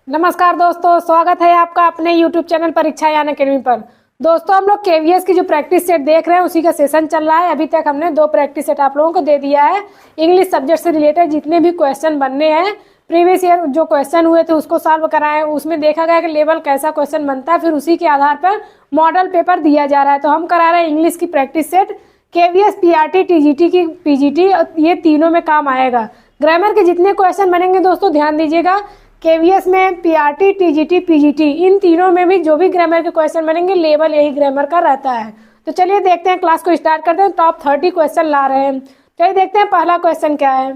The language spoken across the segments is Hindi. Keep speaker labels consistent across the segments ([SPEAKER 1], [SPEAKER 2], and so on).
[SPEAKER 1] नमस्कार दोस्तों, स्वागत है आपका अपने YouTube चैनल परीक्षा यान अकेडमी पर। दोस्तों, हम लोग केवीएस की जो प्रैक्टिस सेट देख रहे हैं उसी का सेशन चल रहा है। अभी तक हमने 2 प्रैक्टिस सेट आप लोगों को दे दिया है। इंग्लिश सब्जेक्ट से रिलेटेड जितने भी क्वेश्चन बनने हैं, प्रीवियस ईयर जो क्वेश्चन हुए थे उसको सॉल्व कराए। उसमें देखा गया कि लेवल कैसा क्वेश्चन बनता है, फिर उसी के आधार पर मॉडल पेपर दिया जा रहा है। तो हम करा रहे हैं इंग्लिश की practice set, KVS, PRT, TGT की पीजीटी, ये तीनों में काम आएगा। ग्रामर के जितने क्वेश्चन बनेंगे दोस्तों ध्यान दीजिएगा, केवीएस में, पीआरटी, टीजीटी, पीजीटी, इन तीनों में भी जो भी ग्रामर के क्वेश्चन बनेंगे लेवल यही ग्रामर का रहता है। तो चलिए देखते हैं, क्लास को स्टार्ट करते हैं। टॉप 30 क्वेश्चन ला रहे हैं। चलिए देखते हैं पहला क्वेश्चन क्या है।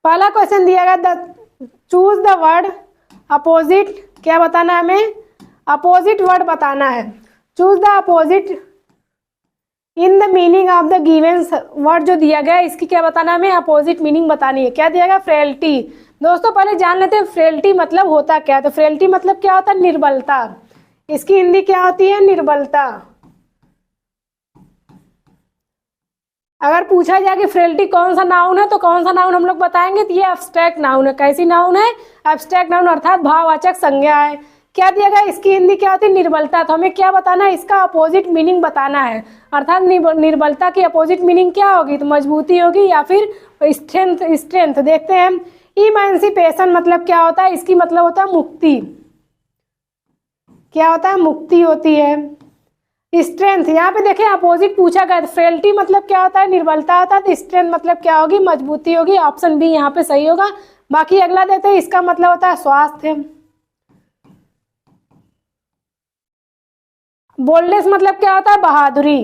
[SPEAKER 1] पहला क्वेश्चन दिया गया, चूज द वर्ड अपोजिट। क्या बताना है हमें? अपोजिट वर्ड बताना है। Choose the opposite in the meaning of the given word जो दिया गया है, इसकी क्या बताना है हमें? अपोजिट मीनिंग बतानी है। क्या दिया गया? फ्रेलिटी। दोस्तों पहले जान लेते हैं फ्रेलिटी मतलब होता क्या है। तो फ्रेलिटी मतलब क्या होता है? निर्बलता। इसकी हिंदी क्या होती है? निर्बलता। अगर पूछा जाए कि फ्रेलिटी कौन सा नाउन है तो कौन सा नाउन हम लोग बताएंगे? तो ये एब्स्ट्रैक्ट नाउन है। कैसी नाउन है? एब्स्ट्रैक्ट नाउन अर्थात भाववाचक संज्ञा है। क्या दिया गया? इसकी हिंदी क्या होती है? निर्बलता। तो हमें क्या बताना है? इसका अपोजिट मीनिंग बताना है। अर्थात निर्बलता की अपोजिट मीनिंग क्या होगी? तो मजबूती होगी या फिर स्ट्रेंथ। स्ट्रेंथ देखते हैं। इमेंसिपेशन मतलब क्या होता है? इसकी मतलब होता है मुक्ति। क्या होता है? मुक्ति होती है। स्ट्रेंथ, यहाँ पे देखें अपोजिट पूछा गया। फ्रेलिटी मतलब क्या होता है? निर्बलता होता है। तो स्ट्रेंथ मतलब क्या होगी? मजबूती होगी। ऑप्शन बी यहाँ पे सही होगा। बाकी अगला देखते हैं, इसका मतलब होता है स्वास्थ्य। बोल्डनेस मतलब क्या होता है? बहादुरी।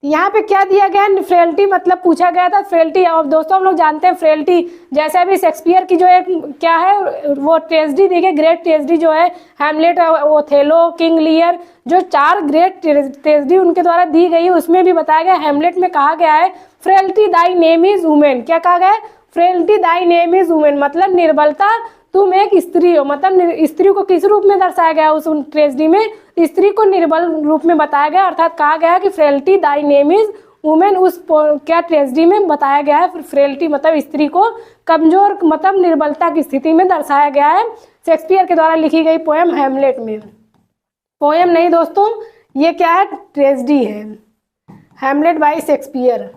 [SPEAKER 1] यहाँ पे क्या दिया गया है? फ्रेलिटी मतलब पूछा गया था। फ्रेलिटी, और दोस्तों हम लोग जानते हैं फ्रेलिटी, जैसे अभी शेक्सपियर की जो एक क्या है वो ट्रेजेडी देखिए, ग्रेट ट्रेजेडी जो है, हैमलेट, ओथेलो, किंग लियर, जो 4 ग्रेट ट्रेजेडी उनके द्वारा दी गई है, उसमें भी बताया गया। हैमलेट में कहा गया है frailty Dai name is women. क्या कहा गया है? Frailty Dai name is women मतलब निर्बलता तुम एक स्त्री हो। मतलब स्त्री को किस रूप में दर्शाया गया उस ट्रेजेडी में? स्त्री को निर्बल रूप में बताया गया। अर्थात कहा गया है कि frailty Dai name is women, उस क्या ट्रेजेडी में बताया गया है। फ्रेलिटी मतलब स्त्री को कमजोर मतलब निर्बलता की स्थिति में दर्शाया गया है शेक्सपियर के द्वारा लिखी गई पोएम हैमलेट में। पोएम नहीं दोस्तों, ये क्या है? ट्रेजेडी है, हैमलेट बाय शेक्सपियर।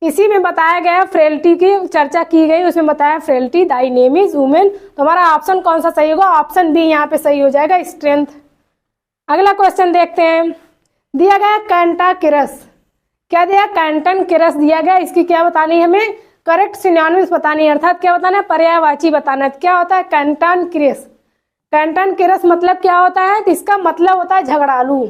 [SPEAKER 1] इसी में बताया गया फ्रेलिटी की चर्चा की गई, उसमें बताया frailty Dai name is women. तो हमारा ऑप्शन कौन सा सही होगा? ऑप्शन बी यहाँ पे सही हो जाएगा, स्ट्रेंथ। अगला क्वेश्चन देखते हैं। दिया गया कैंटाकिरस। क्या दिया? कैंटनकिरस दिया गया। इसकी क्या बतानी है हमें? करेक्ट सिनोनिम्स बतानी है। अर्थात क्या बताना है? पर्यायवाची बताना है। क्या होता है कैंटनकिरस? कैंटनकिरस मतलब क्या होता है? तो इसका मतलब होता है झगड़ालू।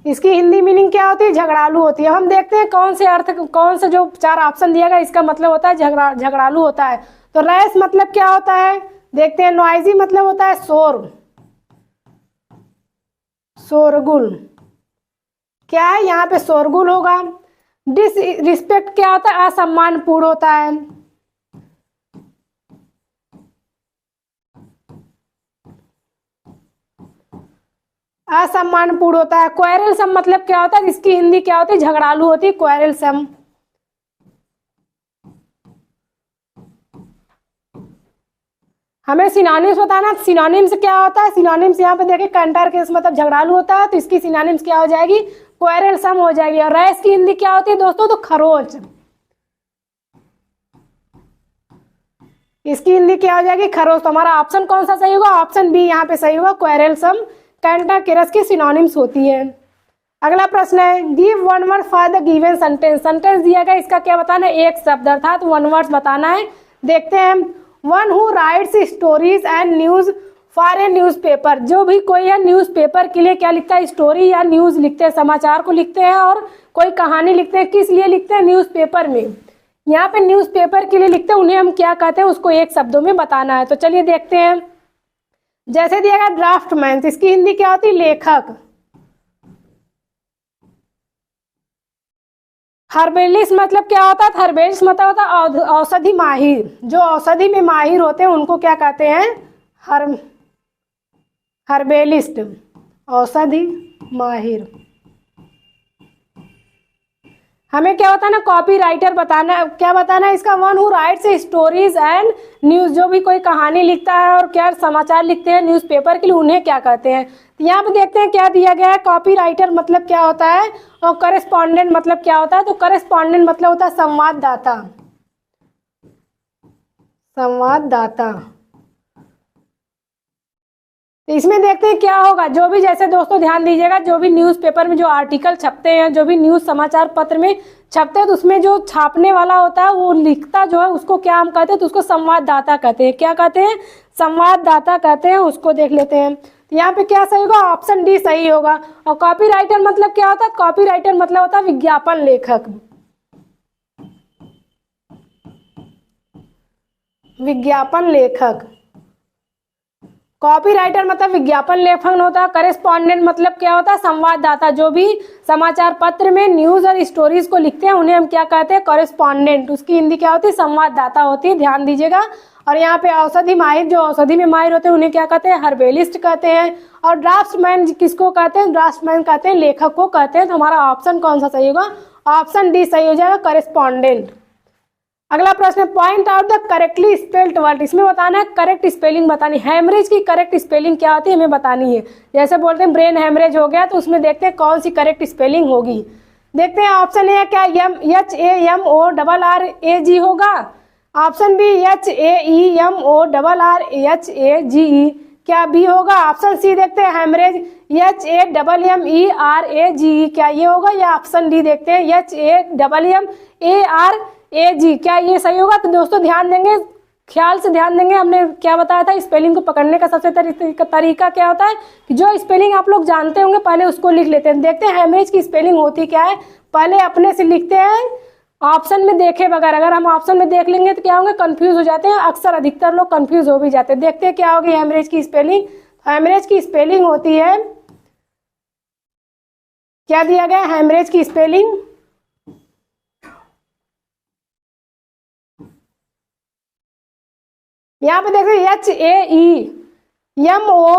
[SPEAKER 1] इसकी हिंदी मीनिंग क्या होती है? झगड़ालू होती है। हम देखते हैं कौन से अर्थ, कौन से जो 4 ऑप्शन दिया गया इसका मतलब होता है झगड़ालू होता है। तो रैश मतलब क्या होता है? देखते हैं। नॉइजी मतलब होता है शोर, शोरगुल। क्या है यहाँ पे? शोरगुल होगा। डिसरिस्पेक्ट क्या होता है? असम्मानपूर्ण होता है। असम्मानपूर्ण होता है। क्वेरलसम मतलब क्या होता है? इसकी हिंदी क्या होती है? झगड़ालू होती है, क्वेरलसम। हमें सिनोनिम्स बताना। सिनोनिम्स क्या होता है? सिनोनिम्स यहाँ पे देखिए, कैंटाकिरस मतलब झगड़ालू होता है, तो इसकी सिनोनिम्स क्या हो जाएगी? क्वेरलसम हो जाएगी। और रैश की हिंदी क्या होती है दोस्तों? तो खरोच। इसकी हिंदी क्या हो जाएगी? खरोच। तो हमारा ऑप्शन कौन सा सही होगा? ऑप्शन बी यहाँ पे सही होगा, क्वेरलसम कैंटाकिरस की सिनोनिम्स होती है। अगला प्रश्न है, give 1 word for the given sentence. Sentence दिया गया, इसका क्या बताना है? एक शब्द अर्थात 1 वर्ड बताना है। देखते हैं। One who rights stories and news for a news paper. जो भी कोई है न्यूज पेपर के लिए क्या लिखता है? स्टोरी या न्यूज लिखते हैं, समाचार को लिखते हैं और कोई कहानी लिखते हैं। किस लिए लिखते हैं? न्यूज पेपर में। यहाँ पे न्यूज पेपर के लिए लिखते हैं, उन्हें हम क्या कहते हैं? उसको एक शब्दों में बताना है। तो चलिए देखते हैं। जैसे दिया गया ड्राफ्टमैन, इसकी हिंदी क्या होती है? लेखक। हर्बेलिस्ट मतलब क्या होता है? हर्बेलिस्ट मतलब होता है औषधि माहिर। जो औषधि में माहिर होते हैं उनको क्या कहते हैं? हर्बेलिस्ट। औषधि माहिर। हमें क्या बताना, कॉपी राइटर बताना, क्या बताना है इसका, one who rights stories and news, जो भी कोई कहानी लिखता है और क्या समाचार लिखते हैं न्यूज़पेपर के लिए, उन्हें क्या कहते हैं। तो यहाँ पे देखते हैं क्या दिया गया है, कॉपी राइटर मतलब क्या होता है और करेस्पॉन्डेंट मतलब क्या होता है। तो करेस्पॉन्डेंट मतलब होता है संवाददाता, संवाददाता। तो इसमें देखते हैं क्या होगा, जो भी, जैसे दोस्तों ध्यान दीजिएगा, जो भी न्यूज़पेपर में जो आर्टिकल छपते हैं, जो भी न्यूज़ समाचार पत्र में छपते हैं, तो उसमें जो छापने वाला होता है, वो लिखता जो है, उसको क्या हम कहते हैं, तो उसको संवाददाता कहते हैं। क्या कहते हैं, संवाददाता कहते हैं। उसको देख लेते हैं। तो यहाँ पे क्या सही होगा, ऑप्शन डी सही होगा। और कॉपी राइटर मतलब क्या होता है, कॉपी राइटर मतलब होता है विज्ञापन लेखक, विज्ञापन लेखक। कॉपी राइटर मतलब विज्ञापन लेखक होता है। करेस्पॉन्डेंट मतलब क्या होता है, संवाददाता। जो भी समाचार पत्र में न्यूज और स्टोरीज को लिखते हैं उन्हें हम क्या कहते हैं, करेस्पॉन्डेंट। उसकी हिंदी क्या होती है, संवाददाता होती है, ध्यान दीजिएगा। और यहाँ पे औषधि माहिर, जो औषधि में माहिर होते हैं उन्हें क्या कहते हैं, हर्बेलिस्ट कहते हैं। और ड्राफ्ट्समैन किसको कहते हैं, ड्राफ्ट्समैन कहते हैं लेखक को कहते हैं। तो हमारा ऑप्शन कौन सा सही होगा, ऑप्शन डी सही हो जाएगा, करेस्पॉन्डेंट। अगला प्रश्न, point out the correctly spelled word. इसमें बताना है करेक्ट स्पेलिंग बतानी। हैमरेज की करेक्ट स्पेलिंग क्या होती है हमें बतानी है। जैसे बोलते हैं ब्रेन हैमरेज हो गया, तो उसमें देखते हैं कौन सी करेक्ट स्पेलिंग होगी। देखते हैं ऑप्शन ए क्या HAMORRAG होगा, ऑप्शन बी HAEMORRAGE, क्या बी होगा, ऑप्शन सी देखते हैं हैमरेज HAMMERAGE, क्या ये होगा, या ऑप्शन डी देखते हैं HAMMARAG, क्या ये सही होगा। तो दोस्तों ध्यान देंगे, ख्याल से ध्यान देंगे। हमने क्या बताया था, स्पेलिंग को पकड़ने का सबसे तरीका क्या होता है कि जो स्पेलिंग आप लोग जानते होंगे पहले उसको लिख लेते हैं। देखते हैं हैमरेज की स्पेलिंग होती क्या है, पहले अपने से लिखते हैं, ऑप्शन में देखे बगैर। अगर हम ऑप्शन में देख लेंगे तो क्या होंगे, कंफ्यूज हो जाते हैं, अक्सर अधिकतर लोग कंफ्यूज हो भी जाते हैं। देखते हैं क्या होगी हैमरेज की स्पेलिंग। हैमरेज की स्पेलिंग होती है, क्या दिया गया हैमरेज की स्पेलिंग, यहाँ पे देखिए HAEMORRAGE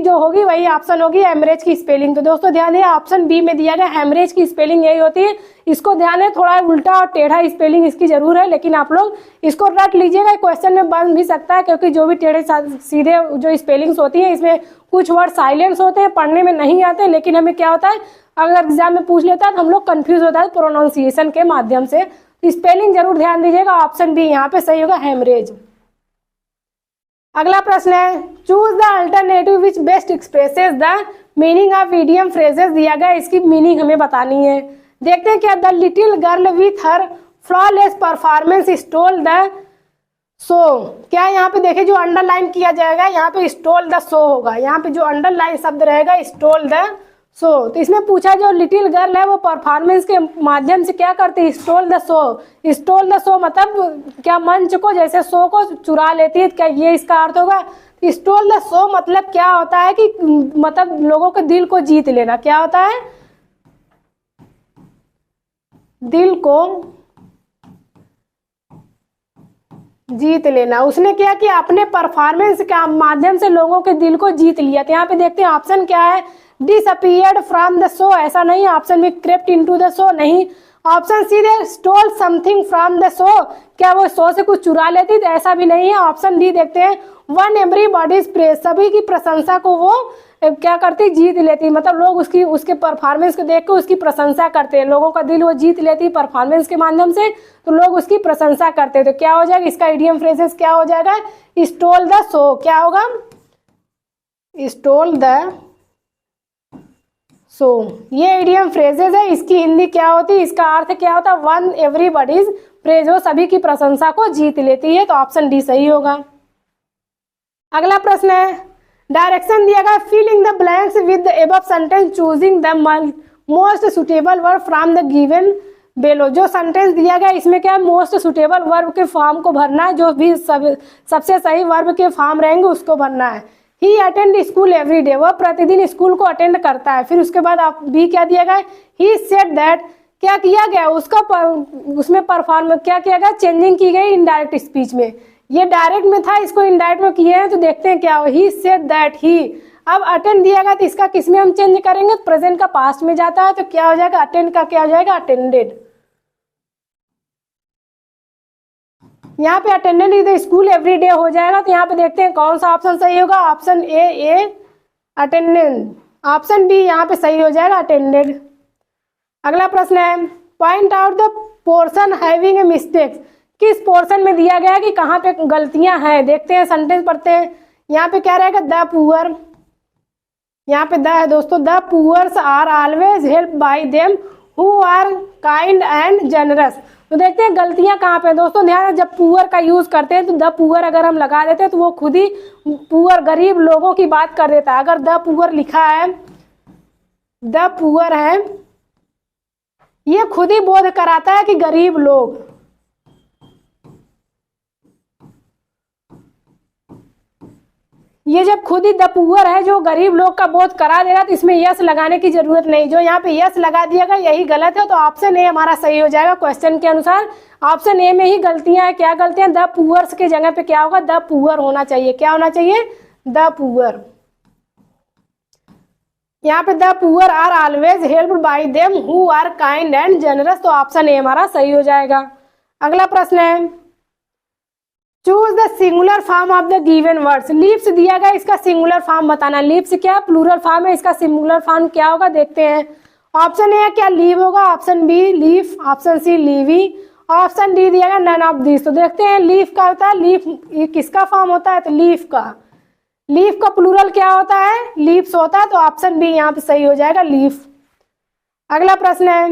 [SPEAKER 1] जो होगी वही ऑप्शन होगी हैमरेज की स्पेलिंग। तो दोस्तों ध्यान दिया, ऑप्शन बी में दिया गया हैमरेज की स्पेलिंग यही होती है। इसको ध्यान है, थोड़ा उल्टा और टेढ़ा स्पेलिंग इसकी जरूर है, लेकिन आप लोग इसको रट लीजिएगा, क्वेश्चन में बन भी सकता है, क्योंकि जो भी टेढ़े सीधे जो स्पेलिंग्स होती है इसमें कुछ वर्ड साइलेंस होते हैं, पढ़ने में नहीं आते, लेकिन हमें क्या होता है, अगर एग्जाम में पूछ लेता है तो हम लोग कंफ्यूज होता है प्रोनाउंसिएशन के माध्यम से। स्पेलिंग जरूर ध्यान दीजिएगा, ऑप्शन बी यहाँ पे सही होगा, हैमरेज। अगला प्रश्न है, choose the alternative which best expresses the meaning of idiom phrases. दिया गया, इसकी मीनिंग हमें बतानी है। देखते हैं क्या, the little girl with her flawless performance stole the show. क्या यहाँ पे देखिए, जो अंडरलाइन किया जाएगा यहाँ पे स्टोल द शो होगा, यहाँ पे जो अंडरलाइन शब्द रहेगा स्टोल द शो। तो इसमें पूछा जो लिटिल गर्ल है वो परफॉर्मेंस के माध्यम से क्या करती है, stole the show. Stole the show मतलब क्या, मंच को, जैसे शो को चुरा लेती है, क्या ये इसका अर्थ होगा। स्टोल द शो मतलब क्या होता है कि मतलब लोगों के दिल को जीत लेना। क्या होता है, दिल को जीत लेना। उसने क्या किया, अपने परफॉर्मेंस के माध्यम से लोगों के दिल को जीत लिया। तो यहाँ पे देखते हैं ऑप्शन क्या है, डिसअपीयर्ड फ्रॉम द शो, ऐसा नहीं। Option B crept into the show, नहीं। Option C they stole something from the show, क्या वो शो से कुछ चुरा लेती, तो ऐसा भी नहीं है। ऑप्शन डी देखते हैं, वन एवरीबॉडीज प्रेज, सभी की प्रशंसा को वो क्या करती, जीत लेती। मतलब लोग उसके परफॉर्मेंस को देख के उसकी प्रशंसा करते हैं, लोगों का दिल वो जीत लेती परफॉर्मेंस के माध्यम से, तो लोग उसकी प्रशंसा करते हैं। तो क्या हो जाएगा, इसका इडियम फ्रेजेस क्या हो जाएगा, स्टोल द शो। क्या होगा, स्टोल द सो। ये इडियम फ्रेजेस है, इसकी हिंदी क्या होती है, इसका अर्थ क्या होता है, वन एवरीबॉडीज प्रेज, वो सभी की प्रशंसा को जीत लेती है। तो ऑप्शन डी सही होगा। अगला प्रश्न है, डायरेक्शन दिया गया, filling the blanks with the above sentence, choosing the most suitable verb from the given below. जो सेंटेंस दिया गया इसमें क्या है, मोस्ट सुटेबल वर्ब के फॉर्म को भरना है, जो भी सबसे सही वर्ब के फॉर्म रहेंगे उसको भरना है। ही अटेंड स्कूल एवरी डे, वह प्रतिदिन स्कूल को अटेंड करता है। फिर उसके बाद आप बी क्या दिया गया, ही सेड दैट, क्या किया गया उसका उसमें परफॉर्म क्या किया गया, चेंजिंग की गई इनडायरेक्ट स्पीच में। ये डायरेक्ट में था, इसको इनडायरेक्ट में किए हैं, तो देखते हैं क्या हो। ही सेड दैट ही अब अटेंड दिया गया तो इसका किस में हम चेंज करेंगे, प्रेजेंट का पास्ट में जाता है तो क्या हो जाएगा, अटेंड का क्या हो जाएगा, अटेंडेड। यहाँ पे attendant is the school every day हो जाएगा, तो यहाँ पे देखते हैं कौन सा ऑप्शन सही होगा, option A attendant, option B यहाँ पे सही हो जाएगा, अटेंडेड। अगला प्रश्न है point out the portion having a mistakes, किस पोर्शन में दिया गया है कि कहाँ पे गलतियां हैं। देखते हैं, सेंटेंस पढ़ते हैं। यहाँ पे क्या रहेगा, द पुअर, यहाँ पे द है दोस्तों, the poors are always help by them who are kind and generous. तो देखते हैं गलतियां कहाँ पे दोस्तों। ध्यान, जब पुअर का यूज करते हैं तो द पुअर अगर हम लगा देते हैं तो वो खुद ही पुअर गरीब लोगों की बात कर देता है। अगर द पुअर लिखा है, द पुअर है, ये खुद ही बोध कराता है कि गरीब लोग। ये जब खुद ही द पुअर है जो गरीब लोग का बोध करा दे रहा, तो इसमें यस लगाने की जरूरत नहीं। जो यहाँ पे यस लगा दिया गया यही गलत है, तो ऑप्शन ए हमारा सही हो जाएगा। क्वेश्चन के अनुसार ऑप्शन ए में ही गलतियां हैं। क्या गलतियां, द पुअर्स के जगह पे क्या होगा, द पुअर होना चाहिए। क्या होना चाहिए, द पुअर। यहाँ पे the poor are always help by them who are kind and generous, तो ऑप्शन ए हमारा सही हो जाएगा। अगला प्रश्न है choose the singular form of the given words. Leaves दिया गया, इसका सिंगुलर फॉर्म बताना। लीव्स क्या प्लूरल फॉर्म है, इसका सिंगुलर फॉर्म क्या होगा देखते हैं। ऑप्शन ए क्या लीव होगा, option B leaf, option C leavy, option D दिया गया नन ऑफ दिस। तो देखते हैं लीफ का होता है, लीफ ये किसका फॉर्म होता है, तो लीफ का। लीफ का प्लूरल क्या होता है, लीव्स होता है, तो ऑप्शन बी यहाँ पे सही हो जाएगा, लीफ। अगला प्रश्न है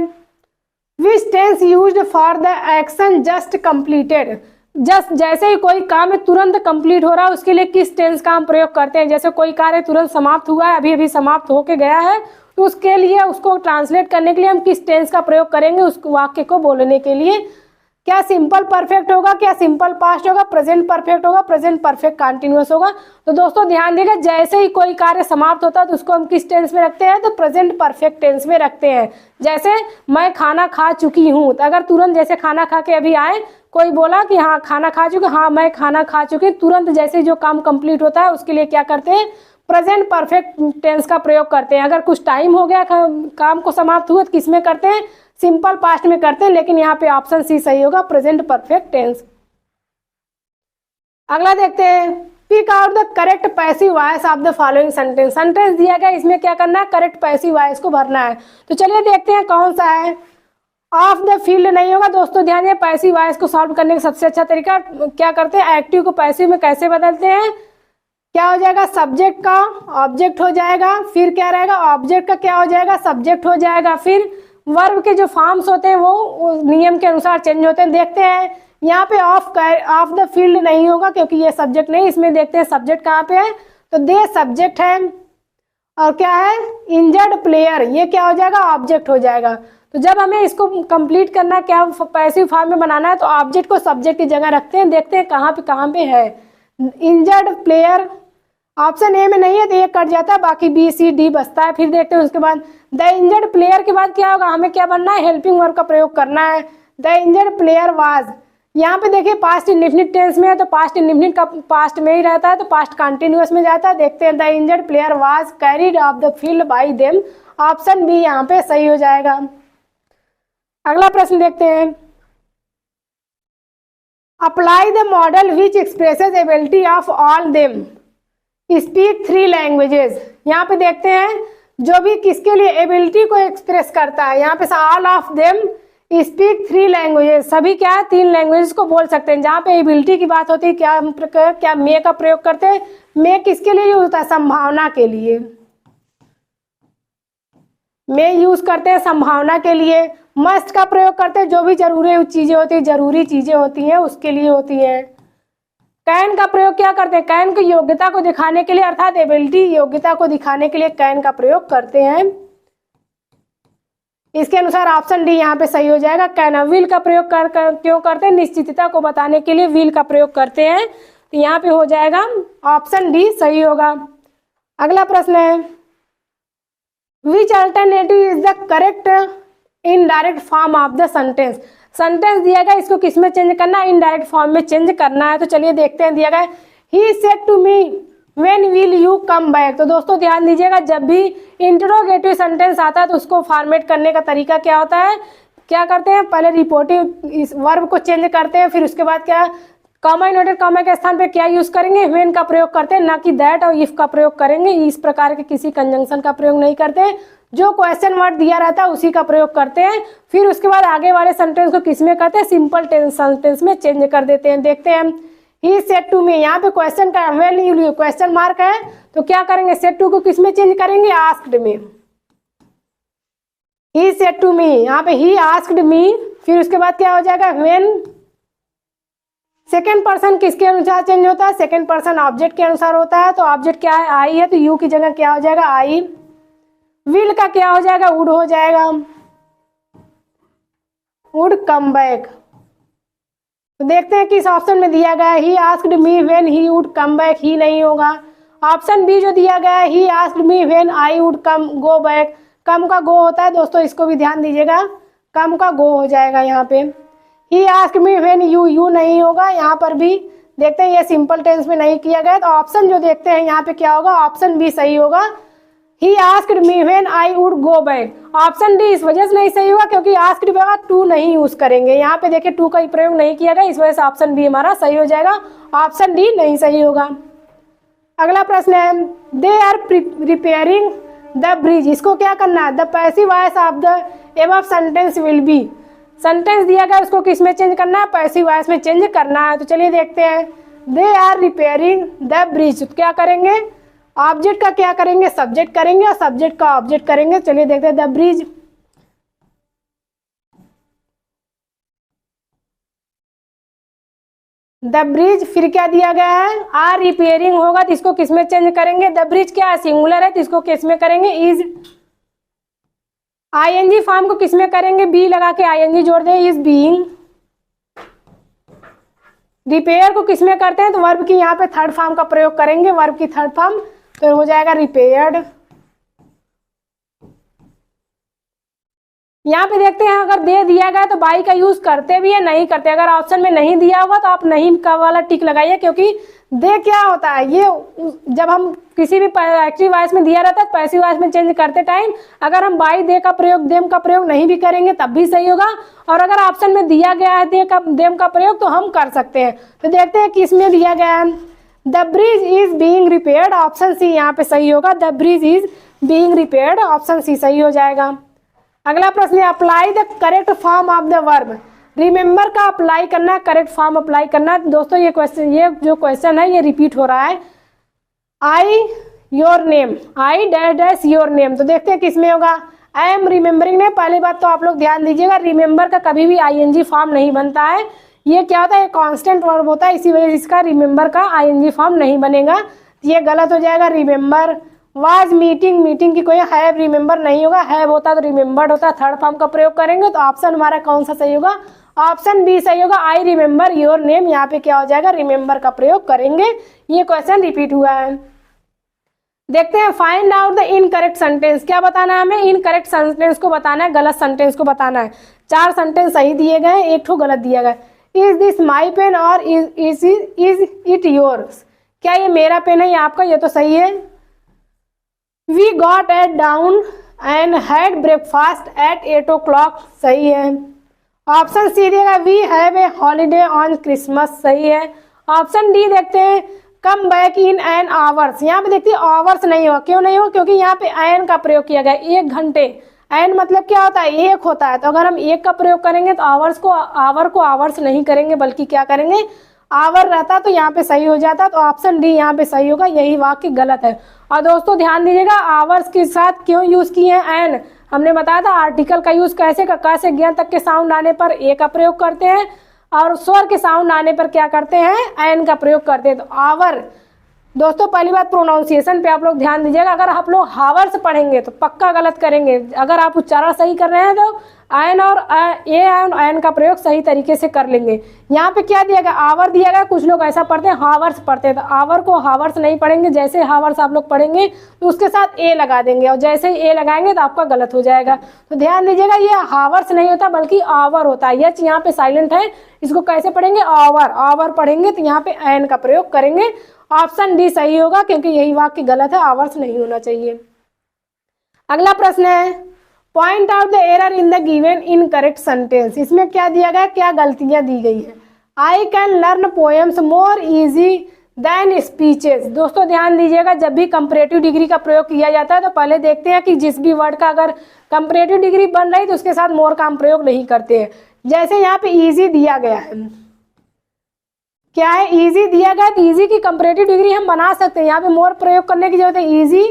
[SPEAKER 1] which tense used for the action just completed. Just जैसे ही कोई काम है तुरंत कंप्लीट हो रहा है, उसके लिए किस टेंस का हम प्रयोग करते हैं। जैसे कोई कार्य तुरंत समाप्त हुआ है, अभी अभी समाप्त होके गया है, तो उसके लिए उसको ट्रांसलेट करने के लिए हम किस टेंस का प्रयोग करेंगे उस वाक्य को बोलने के लिए। क्या सिंपल परफेक्ट होगा, क्या सिंपल पास्ट होगा, प्रेजेंट परफेक्ट होगा, प्रेजेंट परफेक्ट कंटिन्यूअस होगा। तो दोस्तों ध्यान देगा, जैसे ही कोई कार्य समाप्त होता है तो उसको हम किस टेंस में रखते हैं, तो प्रेजेंट परफेक्ट टेंस में रखते हैं। जैसे मैं खाना खा चुकी हूँ, तो अगर तुरंत जैसे खाना खा के अभी आए, कोई बोला कि हाँ खाना खा चुके, हाँ मैं खाना खा चुकी, तुरंत जैसे जो काम कंप्लीट होता है उसके लिए क्या करते हैं, प्रेजेंट परफेक्ट टेंस का प्रयोग करते हैं। अगर कुछ टाइम हो गया काम को समाप्त हुआ तो किस में करते हैं, सिंपल पास्ट में करते हैं, लेकिन यहाँ पे ऑप्शन सी सही होगा, प्रेजेंट परफेक्ट टेंस। अगला देखते हैं pick out the correct passive voice of the following sentence. Sentence दिया गया, इसमें क्या करना है, करेक्ट पैसिव वॉइस को भरना है। तो चलिए देखते हैं कौन सा है। ऑफ द फील्ड नहीं होगा दोस्तों। ध्यान दें, पैसिव वॉइस को सॉल्व करने का सबसे अच्छा तरीका क्या करते हैं, एक्टिव को पैसिव में कैसे बदलते हैं। क्या हो जाएगा, सब्जेक्ट का ऑब्जेक्ट हो जाएगा, फिर क्या रहेगा, ऑब्जेक्ट का क्या हो जाएगा, सब्जेक्ट हो जाएगा, फिर वर्ब के जो फॉर्म्स होते हैं वो नियम के अनुसार चेंज होते हैं। देखते हैं यहाँ पे ऑफ द फील्ड नहीं होगा क्योंकि ये सब्जेक्ट नहीं। इसमें देखते हैं सब्जेक्ट कहाँ पे है, तो दे सब्जेक्ट है, और क्या है इंजर्ड प्लेयर, ये क्या हो जाएगा, ऑब्जेक्ट हो जाएगा। तो जब हमें इसको कंप्लीट करना, क्या पैसिव फॉर्म में बनाना है, तो ऑब्जेक्ट को सब्जेक्ट की जगह रखते हैं। देखते हैं कहाँ पे है इंजर्ड प्लेयर। ऑप्शन ए में नहीं है तो ये कट जाता है, बाकी बी सी डी बचता है। फिर देखते हैं उसके बाद द इंजर्ड प्लेयर के बाद क्या होगा, हमें क्या बनना है, हेल्पिंग वर्ब का प्रयोग करना है। द इंजर्ड प्लेयर वाज, यहाँ पे देखिए पास्ट इंडेफिनिट टेंस में है, तो पास्ट इंडेफिनिट का पास्ट में ही रहता है, तो पास्ट कंटिन्यूअस में जाता है। देखते हैं the injured player was carried off the field by them, option B यहाँ पे सही हो जाएगा। अगला प्रश्न देखते हैं apply the model which expresses ability of all them speak 3 languages. यहाँ पे देखते हैं जो भी किसके लिए एबिलिटी को एक्सप्रेस करता है, यहाँ पे all of them speak 3 languages, सभी क्या है 3 लैंग्वेजेस को बोल सकते हैं। जहाँ पे एबिलिटी की बात होती है क्या मे का प्रयोग करते हैं। मे किसके लिए यूज होता है, संभावना के लिए। मे यूज करते हैं संभावना के लिए। मस्ट का प्रयोग करते हैं जो भी जरूरी चीजें होती हैं उसके लिए होती है। कैन का प्रयोग क्या करते हैं, कैन की योग्यता को दिखाने के लिए, अर्थात एबिलिटी योग्यता को दिखाने के लिए कैन का प्रयोग करते हैं। इसके अनुसार ऑप्शन डी यहाँ पे सही हो जाएगा। कैन। विल का प्रयोग क्यों करते हैं, निश्चितता को बताने के लिए विल का प्रयोग करते हैं, तो यहाँ पे हो जाएगा ऑप्शन डी सही होगा। अगला प्रश्न है which alternative is the correct indirect form of the sentence. Sentence दिया गया, इसको किस में चेंज करना है, इनडायरेक्ट फॉर्म में चेंज करना है। तो चलिए देखते हैं, दिया गया he said to me when will you you come back. तो दोस्तों ध्यान दीजिएगा, जब भी इंटरोगेटिव सेंटेंस आता है तो उसको फॉर्मेट करने का तरीका क्या होता है, क्या करते हैं, पहले रिपोर्टिव इस वर्ब को चेंज करते हैं, फिर उसके बाद क्या, कॉमा इनवर्टेड कॉमा के स्थान पे क्या यूज करेंगे, व्हेन का प्रयोग करते हैं, ना कि दैट और इफ का प्रयोग करेंगे। इस प्रकार के किसी कंजंक्शन का प्रयोग नहीं करते, जो क्वेश्चन वर्ड दिया रहता है उसी का प्रयोग करते हैं। फिर उसके बाद आगे वाले सेंटेंस को किस में करते हैं, सिंपल सेंटेंस में चेंज कर देते हैं। देखते हैं, ही सेड टू मी, यहाँ पे क्वेश्चन का व्हेन क्वेश्चन मार्क है तो क्या करेंगे, सेड टू को किस में चेंज करेंगे, आस्क्ड में। ही सेड टू मी, यहाँ पे ही आस्क्ड मी, फिर उसके बाद क्या हो जाएगा, व्हेन। सेकेंड पर्सन किसके अनुसार चेंज होता है, सेकेंड पर्सन ऑब्जेक्ट के अनुसार होता है। तो ऑब्जेक्ट क्या है, आई है, तो यू की जगह क्या हो जाएगा, आई। विल का क्या हो जाएगा, वुड हो जाएगा, वुड कम बैक। तो देखते हैं किस ऑप्शन में दिया गया है, he asked me when he would come back, he नहीं होगा। ऑप्शन बी जो दिया गया है, he asked me when I would come go back, come का गो होता है दोस्तों, इसको भी ध्यान दीजिएगा, कम का गो हो जाएगा यहाँ पे। ही आस्क्ड मी व्हेन यू नहीं होगा, यहाँ पर भी देखते हैं ये सिंपल टेंस में नहीं किया गया, तो ऑप्शन जो देखते हैं यहाँ पे क्या होगा, ऑप्शन बी सही होगा, ही asked me when I would go back. Option D इस वजह से नहीं सही होगा क्योंकि आस्क्ड के बाद टू नहीं यूज करेंगे, यहाँ पे देखिए टू का प्रयोग नहीं किया गया, इस वजह से ऑप्शन बी हमारा सही हो जाएगा, ऑप्शन डी नहीं सही होगा। अगला प्रश्न है, they are repairing the bridge, इसको क्या करना है, the passive voice of the above sentence will be, sentence दिया गया उसको किस में चेंज करना है, पैसिव वॉइस में चेंज करना है। तो चलिए देखते हैं, they are repairing the bridge, तो क्या करेंगे, ऑब्जेक्ट का क्या करेंगे, सब्जेक्ट करेंगे, और सब्जेक्ट का ऑब्जेक्ट करेंगे। चलिए देखते हैं, द ब्रिज, द ब्रिज, फिर क्या दिया गया है, आर रिपेयरिंग होगा तो इसको किस में चेंज करेंगे, द ब्रिज क्या है, सिंगुलर है तो इसको किस में करेंगे, इज। आईएनजी फॉर्म को किस में करेंगे, बी लगा के आईएनजी जोड़ दें, इज बीइंग। रिपेयर को किस में करते हैं, तो वर्ब की यहाँ पे थर्ड फॉर्म का प्रयोग करेंगे, वर्ब की थर्ड फॉर्म, तो हो जाएगा रिपेयर्ड। यहाँ पे देखते हैं, अगर दे दिया गया तो बाई का यूज करते भी है, नहीं करते। अगर ऑप्शन में नहीं दिया हुआ तो आप नहीं का वाला टिक लगाइए, क्योंकि दे क्या होता है, ये जब हम किसी भी एक्टिव वॉइस में दिया रहता है पैसिव वॉइस में चेंज करते टाइम अगर हम बाई दे का प्रयोग देम का प्रयोग नहीं भी करेंगे तब भी सही होगा, और अगर ऑप्शन में दिया गया है दे का देम का प्रयोग तो हम कर सकते हैं। तो देखते हैं किस में दिया गया है, the bridge is being repaired, option C यहाँ पे सही होगा, the bridge is being repaired, option C सही हो जाएगा। अगला प्रश्न है, apply the correct form of the verb, remember का अप्लाई करना, करेक्ट फॉर्म अप्लाई करना। दोस्तों ये क्वेश्चन, ये जो क्वेश्चन है ये रिपीट हो रहा है, I your name, I dash dash your name, तो देखते हैं किस में होगा, आई एम रिमेंबरिंग में। पहली बात तो आप लोग ध्यान दीजिएगा, रिमेंबर का कभी भी आईएनजी फॉर्म नहीं बनता है, ये क्या होता है, कांस्टेंट वर्ब होता है, इसी वजह से इसका रिमेंबर का आईएनजी फॉर्म नहीं बनेगा, ये गलत हो जाएगा। रिमेंबर, वाज मीटिंग, मीटिंग की कोई हैव रिमेंबर नहीं होगा, हैव होता तो रिमेंबर्ड होता, थर्ड फॉर्म का प्रयोग करेंगे तो ऑप्शन हमारा कौन सा सही होगा, ऑप्शन बी सही होगा, आई रिमेंबर योर नेम, यहाँ पे क्या हो जाएगा, रिमेंबर का प्रयोग करेंगे। ये क्वेश्चन रिपीट हुआ है। देखते हैं, find out the incorrect sentence, क्या बताना है हमें, इनकरेक्ट सेंटेंस को बताना है, गलत सेंटेंस को बताना है। 4 सेंटेंस सही दिए गए, एक ठो गलत दिया गया। इज दिस माई पेन और इज इट योर्स, क्या ये मेरा पेन है या आपका, ये तो सही है। We got at down and had breakfast at 8 o'clock, सही है। ऑप्शन सी दिएगा, we have a holiday on Christmas, सही है। ऑप्शन डी देखते हैं, come back in an hours, यहाँ पे देखते हैं आवर्स नहीं हुआ, क्यों नहीं हुआ, क्योंकि यहाँ पे एन का प्रयोग किया गया, 1 घंटे। एन मतलब क्या होता है, 1 होता है, तो अगर हम 1 का प्रयोग करेंगे तो आवर्स को आवर को आवर्स नहीं करेंगे, बल्कि क्या करेंगे, आवर रहता तो यहाँ पे सही हो जाता, तो ऑप्शन डी यहाँ पे सही होगा, यही वाक्य गलत है। और दोस्तों ध्यान दीजिएगा, आवर्स के साथ क्यों यूज किए हैं एन, हमने बताया था आर्टिकल का यूज कैसे का, क से ज्ञ तक के साउंड आने पर ए का प्रयोग करते हैं, और स्वर के साउंड आने पर क्या करते हैं, एन का प्रयोग करते हैं। तो आवर, दोस्तों पहली बात प्रोनाउंसिएशन पे आप लोग ध्यान दीजिएगा, अगर आप लोग हावर्स पढ़ेंगे तो पक्का गलत करेंगे, अगर आप उच्चारण सही कर रहे हैं तो एन और ए एंड एन का प्रयोग सही तरीके से कर लेंगे। यहाँ पे क्या दिया गया, आवर दिया गया, कुछ लोग ऐसा पढ़ते हैं हावर्स पढ़ते हैं, तो आवर को हावर्स नहीं पढ़ेंगे, जैसे हावर्स आप लोग पढ़ेंगे तो उसके साथ ए लगा देंगे, और जैसे ही ए लगाएंगे तो आपका गलत हो जाएगा। तो ध्यान दीजिएगा, ये हावर्स नहीं होता बल्कि आवर होता है, यच यहाँ पे साइलेंट है, इसको कैसे पढ़ेंगे, आवर, आवर पढ़ेंगे तो यहाँ पे एन का प्रयोग करेंगे, ऑप्शन डी सही होगा, क्योंकि यही वाक्य गलत है, आवर्स नहीं होना चाहिए। अगला प्रश्न है, point out the error in the given incorrect sentence. इसमें क्या दिया गया, क्या गलतियां दी गई है। I can learn poems more easy than speeches. दोस्तों ध्यान दीजिएगा, जब भी कंपैरेटिव डिग्री का प्रयोग किया जाता है तो पहले देखते हैं कि जिस भी वर्ड का अगर कंपैरेटिव डिग्री बन रही तो उसके साथ मोर का हम प्रयोग नहीं करते हैं। जैसे यहाँ पे इजी दिया गया है, क्या है, इजी दिया गया, तो इजी की कंपैरेटिव डिग्री हम बना सकते हैं, यहाँ पे मोर प्रयोग करने की जरूरत है। इजी,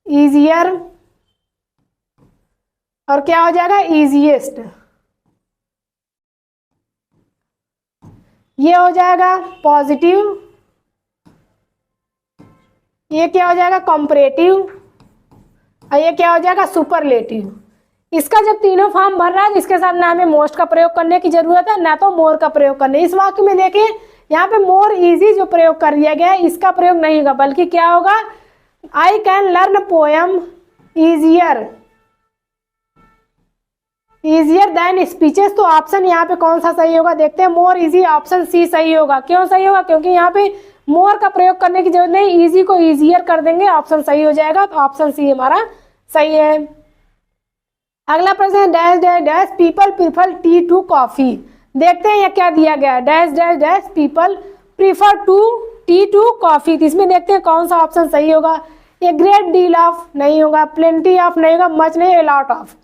[SPEAKER 1] इजियर, और क्या हो जाएगा, इजीएस्ट। ये हो जाएगा पॉजिटिव, ये क्या हो जाएगा कंपैरेटिव, और ये क्या हो जाएगा सुपरलेटिव। इसका जब तीनों फॉर्म भर रहा है तो इसके साथ ना हमें मोस्ट का प्रयोग करने की जरूरत है, ना तो मोर का प्रयोग करने। इस वाक्य में देखिए यहाँ पे मोर इजी जो प्रयोग कर दिया गया है इसका प्रयोग नहीं होगा, बल्कि क्या होगा, आई can learn poem easier, easier than speeches. तो ऑप्शन यहाँ पे कौन सा सही होगा, देखते हैं, मोर इजी, ऑप्शन सी सही होगा। क्यों सही होगा, क्योंकि यहाँ पे मोर का प्रयोग करने की जरूरत नहीं, इजी को इजियर कर देंगे, ऑप्शन सही हो जाएगा। तो ऑप्शन सी हमारा सही है। अगला प्रश्न है, dash dash dash people prefer tea to coffee. देखते हैं ये क्या दिया गया है, dash dash dash people prefer to tea to coffee. तो इसमें देखते हैं कौन सा ऑप्शन सही होगा। ए ग्रेट डील ऑफ नहीं होगा, प्लेंटी ऑफ नहीं होगा, मच नहीं, ए लॉट ऑफ।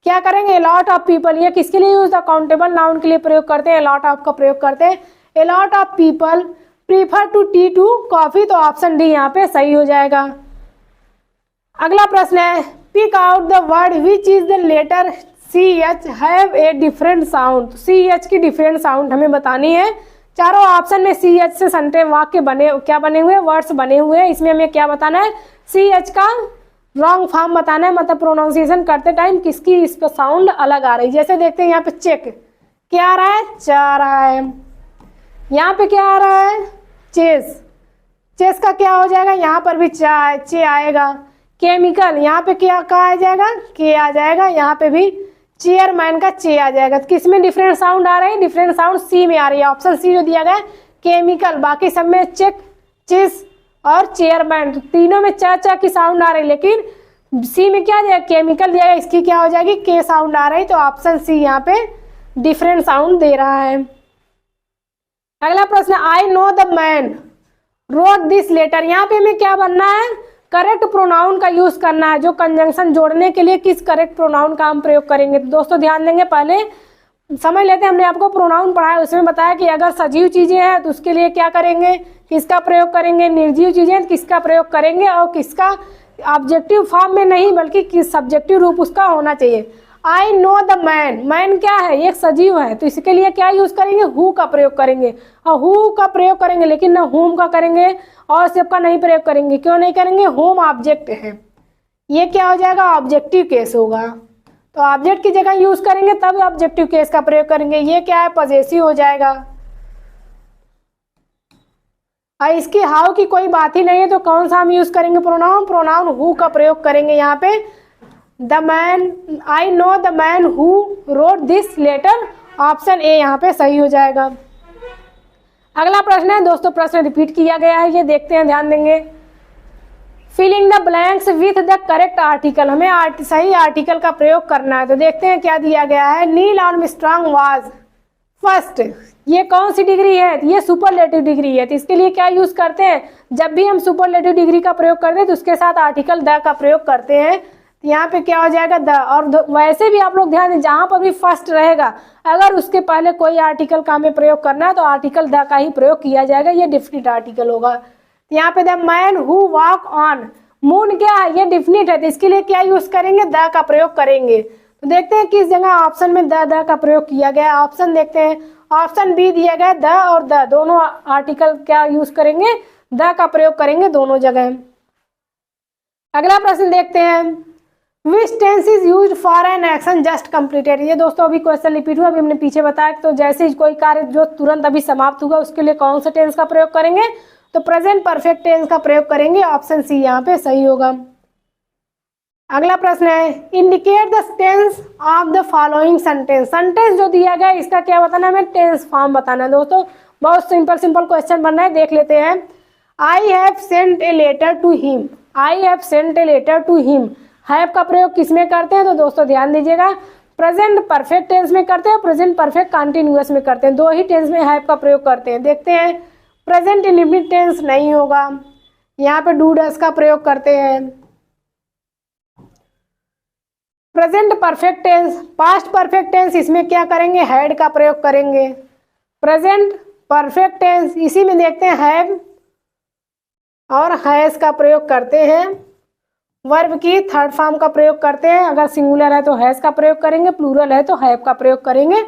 [SPEAKER 1] क्या करेंगे, ए लॉट ऑफ पीपल। ये किसके लिए यूज, काउंटेबल नाउन के लिए प्रयोग करते हैं, ए लॉट ऑफ का प्रयोग करते हैं। A lot of people prefer to tea to coffee, तो ऑप्शन डी यहाँ पे सही हो जाएगा। अगला प्रश्न है, pick out the word which is the letter C H have a different sound. C H की डिफरेंट साउंड हमें बतानी है। चारों ऑप्शन में सी एच से सेंटेंस वाक्य बने, क्या बने हुए, वर्ड्स बने हुए हैं। इसमें हमें क्या बताना है, सी एच का रॉन्ग फॉर्म बताना है, मतलब प्रोनाउंसिएशन करते टाइम किसकी इस पर साउंड अलग आ रही है। जैसे देखते हैं यहाँ पे चेक, क्या आ रहा है, चा आ रहा है। यहाँ पे क्या आ रहा है, चेस, चेस का क्या हो जाएगा, यहाँ पर भी चा है, चे आएगा। केमिकल, यहाँ पे क्या का आ जाएगा, के आ जाएगा। यहाँ पे भी चेयरमैन का चे आ जाएगा। तो किसमें डिफरेंट साउंड आ रही है, डिफरेंट साउंड सी में आ रही है, ऑप्शन सी जो दिया गया है केमिकल। बाकी सब में चेक, चेस और चेयरमैन, तो तीनों में चा चा की साउंड आ रही है, लेकिन सी में क्या दिया, केमिकल दिया है, इसकी क्या हो जाएगी, के साउंड आ रही। तो ऑप्शन सी यहाँ पे डिफरेंट साउंड दे रहा है। अगला प्रश्न, I know the man wrote this letter. यहाँ पे हमें क्या बनना है, करेक्ट प्रोनाउन का यूज करना है। जो कंजंक्शन जोड़ने के लिए किस करेक्ट प्रोनाउन का हम प्रयोग करेंगे। तो दोस्तों ध्यान देंगे, पहले समझ लेते हैं, हमने आपको प्रोनाउन पढ़ाया, उसमें बताया कि अगर सजीव चीजें हैं तो उसके लिए क्या करेंगे, किसका प्रयोग करेंगे, निर्जीव चीजें तो किसका प्रयोग करेंगे, और किसका ऑब्जेक्टिव फॉर्म में नहीं बल्कि किस सब्जेक्टिव रूप उसका होना चाहिए। आई नो द मैन, मैन क्या है, एक सजीव है, तो इसके लिए क्या यूज करेंगे, हु का प्रयोग करेंगे। और हु का प्रयोग करेंगे, लेकिन ना होम का करेंगे और सबका नहीं प्रयोग करेंगे। क्यों नहीं करेंगे, होम ऑब्जेक्ट है, ये क्या हो जाएगा, ऑब्जेक्टिव केस होगा। तो ऑब्जेक्ट की जगह यूज करेंगे तब ऑब्जेक्टिव केस का प्रयोग करेंगे। ये क्या है, पजेसिव हो जाएगा। और इसकी हाउ की कोई बात ही नहीं है, तो कौन सा हम यूज करेंगे प्रोनाउन, प्रोनाउन हु का प्रयोग करेंगे। यहाँ पे the man, I know the man who wrote this letter, option A यहाँ पे सही हो जाएगा। अगला प्रश्न है दोस्तों, प्रश्न रिपीट किया गया है, ये देखते हैं, ध्यान देंगे। Filling the blanks with the correct article, हमें सही आर्टिकल का प्रयोग करना है। तो देखते हैं क्या दिया गया है, नील आर्मस्ट्रांग वाज फर्स्ट, ये कौन सी डिग्री है, ये सुपरलेटिव डिग्री है। तो इसके लिए क्या यूज करते हैं, जब भी हम सुपरलेटिव डिग्री का प्रयोग करते हैं तो उसके साथ आर्टिकल द का प्रयोग करते हैं। तो यहाँ पे क्या हो जाएगा, द। और वैसे भी आप लोग ध्यान दें, जहां पर भी फर्स्ट रहेगा अगर उसके पहले कोई आर्टिकल का हमें प्रयोग करना है तो आर्टिकल द का ही प्रयोग किया जाएगा, ये डिफिनिट आर्टिकल होगा। यहाँ पे the man who walk on moon क्या है, ये डिफिनिट है, तो इसके लिए क्या यूज करेंगे, द का प्रयोग करेंगे। तो देखते हैं किस जगह ऑप्शन में द का प्रयोग किया गया। ऑप्शन देखते हैं, ऑप्शन बी दिया गया द और द दोनों आर्टिकल क्या यूज करेंगे, द का प्रयोग करेंगे दोनों जगह। अगला प्रश्न देखते हैं, which tense is used for an action just completed. ये दोस्तों अभी क्वेश्चन रिपीट हुआ, अभी हमने पीछे बताया। तो जैसे कोई कार्य जो तुरंत अभी समाप्त हुआ उसके लिए कौन सा टेंस का प्रयोग करेंगे, तो प्रेजेंट परफेक्ट टेंस का प्रयोग करेंगे, ऑप्शन सी यहाँ पे सही होगा। अगला प्रश्न है, indicate the tense of the following sentence. Sentence जो दिया गया इसका क्या बताना है, हमें टेंस फॉर्म बताना है। दोस्तों बहुत सिंपल क्वेश्चन बन रहा है, देख लेते हैं। I have sent a letter to him, I have sent a letter to him, have का प्रयोग किसमें करते हैं? तो दोस्तों ध्यान दीजिएगा, प्रेजेंट परफेक्ट टेंस में करते हैं, प्रेजेंट परफेक्ट कंटिन्यूअस में करते हैं, दो ही टेंस में हैव का प्रयोग करते हैं। देखते हैं, प्रेजेंट इंडेफिनिट टेंस नहीं होगा, यहाँ पे डू डज का प्रयोग करते हैं। Present perfect tense, past perfect tense, इसमें क्या करेंगे? हैड का प्रयोग करेंगे। प्रेजेंट परफेक्ट टेंस, इसी में देखते हैं हैव और हैज का प्रयोग करते हैं। वर्ब की थर्ड फॉर्म का प्रयोग करते हैं, अगर सिंगुलर है तो हैज का प्रयोग करेंगे, प्लूरल है तो हैव का प्रयोग करेंगे।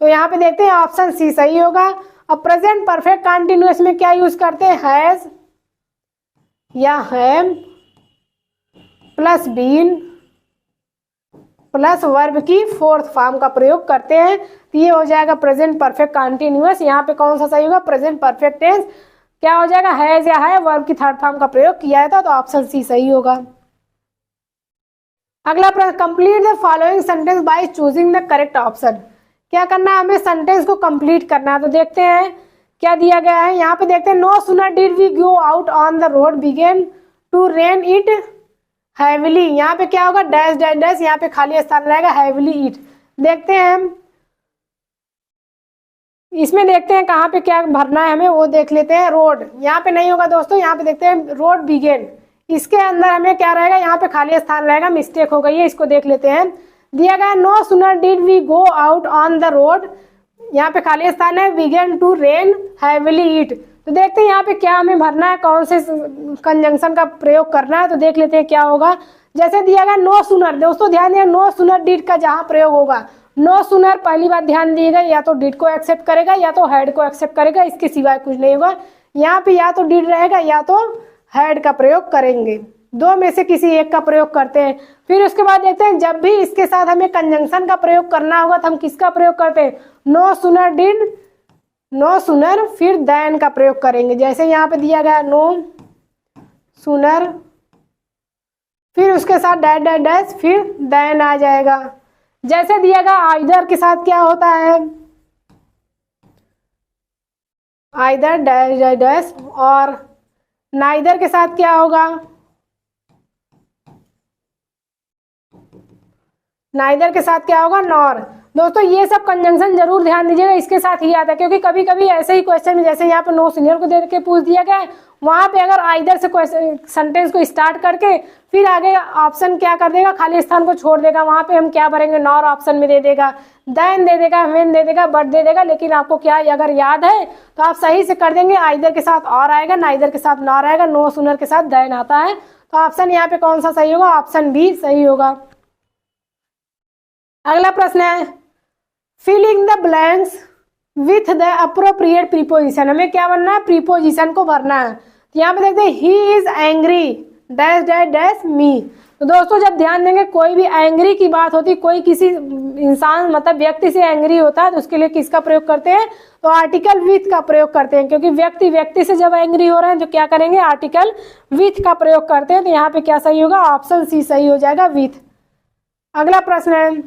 [SPEAKER 1] तो यहाँ पे देखते हैं ऑप्शन सी सही होगा। अब प्रेजेंट परफेक्ट कंटिन्यूअस में क्या यूज करते हैं? हैज या have plus been plus verb की फोर्थ फॉर्म का प्रयोग करते हैं, तो ये हो जाएगा प्रेजेंट परफेक्ट कंटिन्यूअस। यहाँ पे कौन सा सही होगा? प्रेजेंट परफेक्ट टेंस क्या हो जाएगा? हैज या है वर्ब की थर्ड फॉर्म का प्रयोग किया था, तो ऑप्शन सी सही होगा। अगला प्रश्न, complete the following sentence by choosing the correct option. क्या करना है? हमें सेंटेंस को कंप्लीट करना है। तो देखते हैं क्या दिया गया है। यहाँ पे देखते हैं, no sooner did we go out on the road begin to rain it heavily. यहाँ पे क्या होगा? डैश डैश डैश, यहाँ पे खाली स्थान रहेगा, हैविली इट। देखते हैं हम इसमें, देखते हैं कहाँ पे क्या भरना है हमें, वो देख लेते हैं। रोड यहाँ पे नहीं होगा दोस्तों, यहाँ पे देखते हैं रोड बिगेन, इसके अंदर हमें क्या रहेगा? यहाँ पे खाली स्थान रहेगा, मिस्टेक हो गई है, इसको देख लेते हैं। दिया गया no sooner did we go out on the road, यहाँ पे खाली स्थान है, begin to rain heavily it. तो देखते हैं यहाँ पे क्या हमें भरना है, कौन से कंजंक्शन का प्रयोग करना है, तो देख लेते हैं क्या होगा। जैसे दिया गया नो सूनर, दोस्तों ध्यान दिया, नो सूनर डिड का जहाँ प्रयोग होगा, नो सूनर पहली बात ध्यान दिएगा, या तो डिड को एक्सेप्ट करेगा या तो हैड को एक्सेप्ट करेगा, इसके सिवाय कुछ नहीं होगा। यहाँ पे या तो डिड रहेगा या तो हैड का प्रयोग करेंगे, दो में से किसी एक का प्रयोग करते हैं। फिर उसके बाद देखते हैं, जब भी इसके साथ हमें कंजंक्शन का प्रयोग करना होगा तो हम किसका प्रयोग करते हैं? No sooner did, no sooner फिर देन का प्रयोग करेंगे। जैसे यहाँ पे दिया गया नो सूनर, फिर उसके साथ डैश डैश डैश, फिर देन आ जाएगा। जैसे दिया गया आइदर के साथ क्या होता है? आइदर डैश डैश डैश, और नाइदर के साथ क्या होगा? नाइदर के साथ क्या होगा? नॉर। दोस्तों ये सब कंजंक्शन जरूर ध्यान दीजिएगा, इसके साथ ही आता है, क्योंकि कभी कभी ऐसे ही क्वेश्चन में, जैसे यहाँ पे नो सीनियर को दे के पूछ दिया गया है, वहां पे अगर आइदर से क्वेश्चन सेंटेंस को स्टार्ट करके फिर आगे ऑप्शन क्या कर देगा? खाली स्थान को छोड़ देगा, वहां पे हम क्या भरेंगे? नॉर ऑप्शन में दे देगा, देन दे देगा, व्हेन दे देगा, बट दे देगा। लेकिन आपको क्या अगर याद है तो आप सही से कर देंगे, आइदर के साथ और आएगा, नाइदर के साथ नॉर आएगा, नो सूनर के साथ देन आता है। तो ऑप्शन यहाँ पे कौन सा सही होगा? ऑप्शन बी सही होगा। अगला प्रश्न है, filling the blanks with the appropriate preposition. हमें क्या बनना है? प्रीपोजिशन को भरना है। तो यहाँ पे देखते हैं, he is angry dash dash dash मी। तो दोस्तों जब ध्यान देंगे, कोई भी एंग्री की बात होती, कोई किसी इंसान मतलब व्यक्ति से एंग्री होता है तो उसके लिए किसका प्रयोग करते हैं? तो आर्टिकल विथ का प्रयोग करते हैं, क्योंकि व्यक्ति व्यक्ति से जब एंग्री हो रहे हैं तो क्या करेंगे? आर्टिकल विथ का प्रयोग करते हैं। तो यहाँ पे क्या सही होगा? ऑप्शन सी सही हो जाएगा, विथ। अगला प्रश्न है,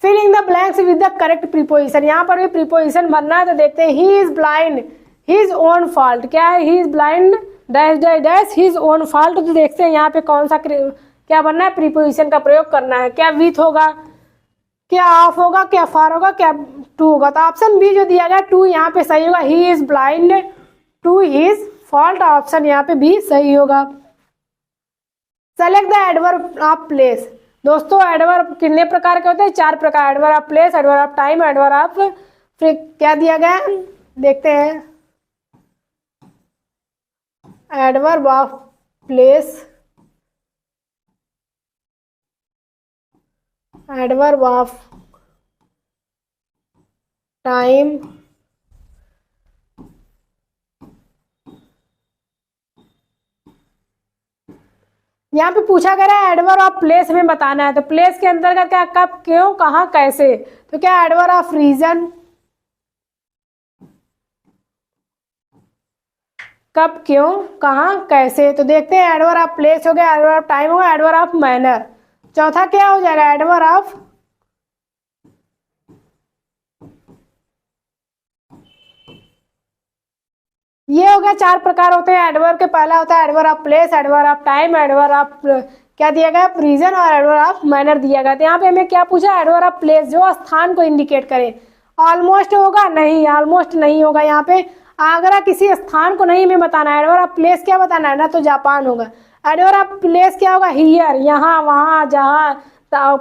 [SPEAKER 1] filling the blanks with the correct preposition. यहाँ पर भी प्रीपोजिशन भरना है। तो देखते हैं, he is blind his own fault. क्या है? He is blind dash dash dash his own fault. तो देखते हैं यहाँ पे कौन सा क्या बनना है? प्रीपोजिशन का प्रयोग करना है। क्या विथ होगा, क्या ऑफ होगा, क्या फॉर होगा, क्या टू होगा? तो ऑप्शन बी जो दिया गया टू, यहाँ पे सही होगा। He is blind to his fault, option यहाँ पे भी सही होगा। Select the adverb of place. दोस्तों एडवर्ब कितने प्रकार के होते हैं? 4 प्रकार, adverb of place, adverb of time, adverb of, फिर क्या दिया गया है देखते हैं, adverb of place, adverb of time, यहाँ पे पूछा गया है एडवर्ब ऑफ प्लेस हमें बताना है। तो प्लेस के अंतर्गत क्या? कब, क्यों, कहाँ, कैसे। तो क्या? एडवर्ब ऑफ रीजन, कब, क्यों, कहाँ, कैसे। तो देखते हैं, एडवर्ब ऑफ प्लेस हो गया, एडवर्ब ऑफ टाइम हो गया, एडवर्ब ऑफ मैनर। चौथा क्या हो जाएगा? एडवर्ब ऑफ ये हो गया, 4 प्रकार होते हैं एडवर्ब के। पहला होता है adverb of place, adverb of time, adverb of क्या दिया गया रीजन, और एडवर्ब ऑफ मैनर दिया गया। तो यहाँ पे हमें क्या पूछा, एडवर्ब ऑफ प्लेस जो स्थान को इंडिकेट करे। ऑलमोस्ट होगा नहीं, ऑलमोस्ट नहीं होगा। यहाँ पे अगर किसी स्थान को नहीं हमें बताना है, एडवर्ब ऑफ प्लेस क्या बताना है ना, तो जापान होगा। एडवर्ब ऑफ प्लेस क्या होगा, हियर, यहाँ, वहाँ, जहाँ,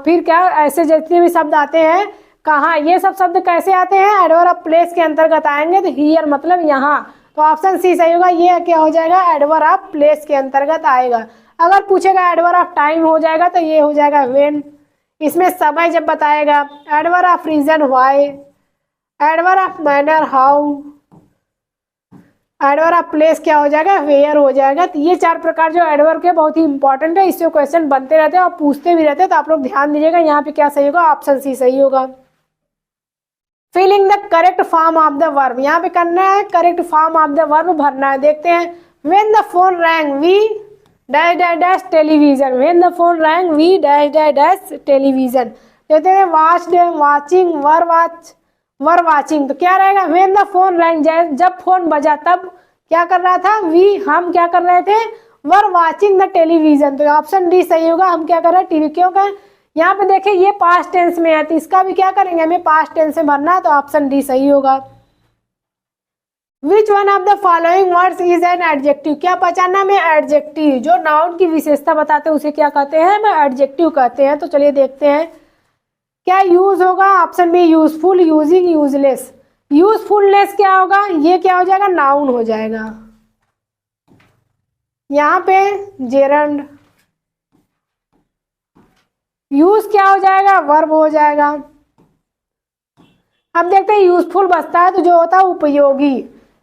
[SPEAKER 1] फिर क्या ऐसे जितने भी शब्द आते हैं, कहाँ, ये सब शब्द कैसे आते हैं, एडवर्ब ऑफ प्लेस के अंतर्गत आएंगे। तो हियर मतलब यहाँ, तो ऑप्शन सी सही होगा। ये क्या हो जाएगा, एडवर्ब ऑफ प्लेस के अंतर्गत आएगा। अगर पूछेगा एडवर्ब ऑफ टाइम हो जाएगा, तो ये हो जाएगा व्हेन, इसमें समय जब बताएगा। Adverb of reason why, adverb of manner how, adverb of place क्या हो जाएगा, वेयर हो जाएगा। तो ये 4 प्रकार जो एडवर्ब के बहुत ही इंपॉर्टेंट है, इससे क्वेश्चन बनते रहते हैं और पूछते भी रहते हैं। तो आप लोग ध्यान दीजिएगा, यहाँ पे क्या सही होगा, ऑप्शन सी सही होगा। Filling the correct form of the verb, यहाँ पे करना है correct form of the verb भरना है। देखते हैं, when the phone rang we dash dash dash television, when the phone rang we dash dash dash television. देखते हैं, वॉच्ड, वाचिंग, वर वाचिंग। तो क्या रहेगा, व्हेन द फोन रैंग, जब फोन बजा तब क्या कर रहा था, वी हम क्या कर रहे थे, वर वाचिंग द टेलीविजन। तो ऑप्शन डी सही होगा, हम क्या कर रहे हैं, टीवी। क्यों का यहाँ पे देखिए ये पास्ट टेंस में है, तो इसका भी क्या करेंगे, हमें पास्ट टेंस में भरना है। तो ऑप्शन डी सही होगा। Which one of the following words is an adjective, क्या पहचानना में, एडजेक्टिव जो नाउन की विशेषता बताते हैं उसे क्या कहते हैं, एडजेक्टिव कहते हैं। तो चलिए देखते हैं क्या यूज होगा। Option be useful, using, useless. Usefulness क्या होगा, ये क्या हो जाएगा, नाउन हो जाएगा। यहाँ पे जेरंड, यूज क्या हो जाएगा, वर्ब हो जाएगा। अब देखते हैं यूजफुल बचता है, तो जो होता है उपयोगी,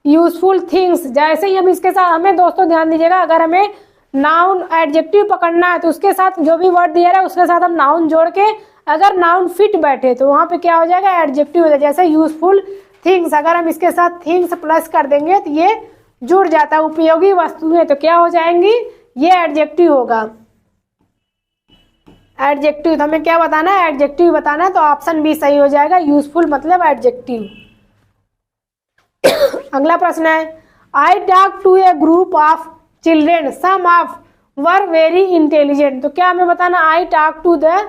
[SPEAKER 1] यूजफुल थिंग्स। जैसे ही हम इसके साथ, हमें दोस्तों ध्यान दीजिएगा, अगर हमें नाउन एडजेक्टिव पकड़ना है तो उसके साथ जो भी वर्ड दिया है उसके साथ हम नाउन जोड़ के, अगर नाउन फिट बैठे तो वहां पे क्या हो जाएगा, एडजेक्टिव हो जाएगा। जैसे यूजफुल थिंग्स, अगर हम इसके साथ थिंग्स प्लस कर देंगे तो ये जुड़ जाता है। उपयोगी वस्तुएं तो क्या हो जाएंगी, ये एडजेक्टिव होगा। एडजेक्टिव, तो हमें क्या बताना है, एडजेक्टिव बताना है। तो ऑप्शन बी सही हो जाएगा, यूजफुल मतलब एडजेक्टिव। अगला प्रश्न है, I talk to a group of children, some of were very intelligent. तो क्या हमें बताना, I talk to the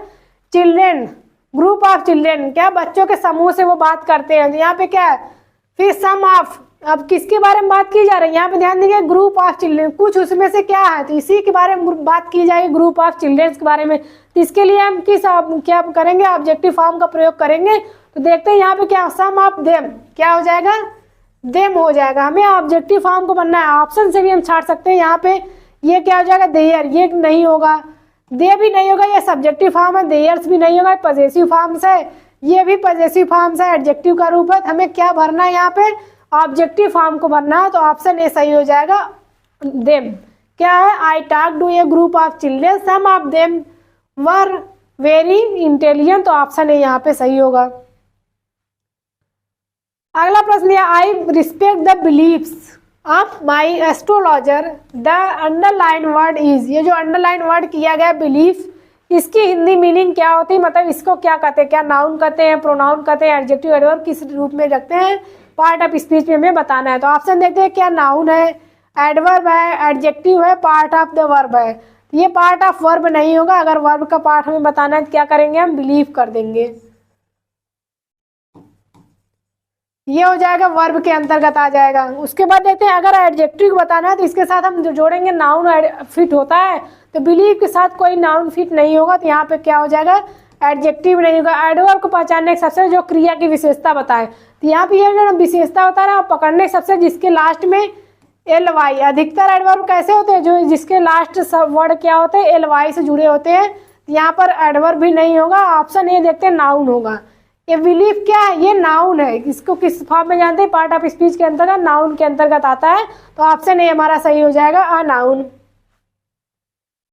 [SPEAKER 1] children, group of children, क्या बच्चों के समूह से वो बात करते हैं। तो यहाँ पे क्या है, फिर सम ऑफ, अब किसके बारे में बात की जा रही है, यहाँ पे ध्यान दीजिए, ग्रुप ऑफ चिल्ड्रेन, कुछ उसमें से क्या है, तो इसी के बारे में बात की जाएगी, ग्रुप ऑफ चिल्ड्रेन के बारे में। तो इसके लिए हम क्या करेंगे, ऑब्जेक्टिव फॉर्म का प्रयोग करेंगे। तो देखते हैं यहाँ पे क्या, सम ऑफ देम क्या हो जाएगा, देम हो जाएगा। हमें ऑब्जेक्टिव फॉर्म को बनना है, ऑप्शन से भी हम छाट सकते हैं। यहाँ पे ये क्या हो जाएगा, देयर, ये नहीं होगा, दे भी नहीं होगा, ये सब्जेक्टिव फॉर्म है, देयर्स भी नहीं होगा, पजेसिव फॉर्म्स है, ये भी पजेसिव फॉर्म्स है, एडजेक्टिव का रूप है। हमें क्या भरना है, यहाँ पे ऑब्जेक्टिव फॉर्म को भरना है। तो ऑप्शन ए सही हो जाएगा, देम। क्या है, I talk to a group of children, some of them were very intelligent. तो ऑप्शन ए यहाँ पे सही होगा। अगला प्रश्न है, I respect the beliefs of my astrologer, the underline word is. ये जो अंडरलाइन वर्ड किया गया बिलीफ, इसकी हिंदी मीनिंग क्या होती है, मतलब इसको क्या कहते हैं, क्या नाउन कहते हैं, प्रोनाउन कहते हैं, एडजेक्टिव, एडवर्ब किस रूप में रखते हैं, पार्ट ऑफ स्पीच में हमें बताना है। तो ऑप्शन देखते हैं, क्या नाउन है, एडवर्ब है, एडजेक्टिव है, पार्ट ऑफ द वर्ब है। ये पार्ट ऑफ वर्ब नहीं होगा, अगर वर्ब का पार्ट हमें बताना है तो क्या करेंगे, हम बिलीव कर देंगे, ये हो जाएगा, वर्ब के अंतर्गत आ जाएगा। उसके बाद देखते हैं, अगर एडजेक्टिव बताना है तो इसके साथ हम जो जोड़ेंगे नाउन फिट होता है, तो बिलीव के साथ कोई नाउन फिट नहीं होगा, तो यहाँ पे क्या हो जाएगा, एडजेक्टिव नहीं होगा। एडवर्ब को पहचानने के सबसे जो क्रिया की विशेषता बताए, तो यहाँ पे ये विशेषता होता है पकड़ने सबसे जिसके लास्ट में एल वाई, अधिकतर एडवर्ब कैसे होते हैं, जो जिसके लास्ट वर्ड क्या होते हैं, एल वाई से जुड़े होते हैं। यहाँ पर एडवर्ब भी नहीं होगा, ऑप्शन ए देखते हैं, नाउन होगा। ये बिलीफ क्या है, ये नाउन है, इसको किस फॉर्म में जानते हैं, पार्ट ऑफ स्पीच के अंतर्गत, नाउन के अंतर्गत आता है। तो ऑप्शन ए हमारा सही हो जाएगा, अ नाउन।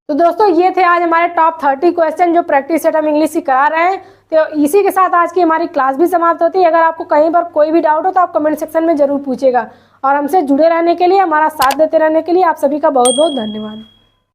[SPEAKER 1] तो दोस्तों ये थे आज हमारे टॉप 30 क्वेश्चन जो प्रैक्टिस सेट हम इंग्लिश की करा रहे हैं। तो इसी के साथ आज की हमारी क्लास भी समाप्त होती है। अगर आपको कहीं पर कोई भी डाउट हो तो आप कमेंट सेक्शन में जरूर पूछेगा, और हमसे जुड़े रहने के लिए, हमारा साथ देते रहने के लिए आप सभी का बहुत बहुत धन्यवाद।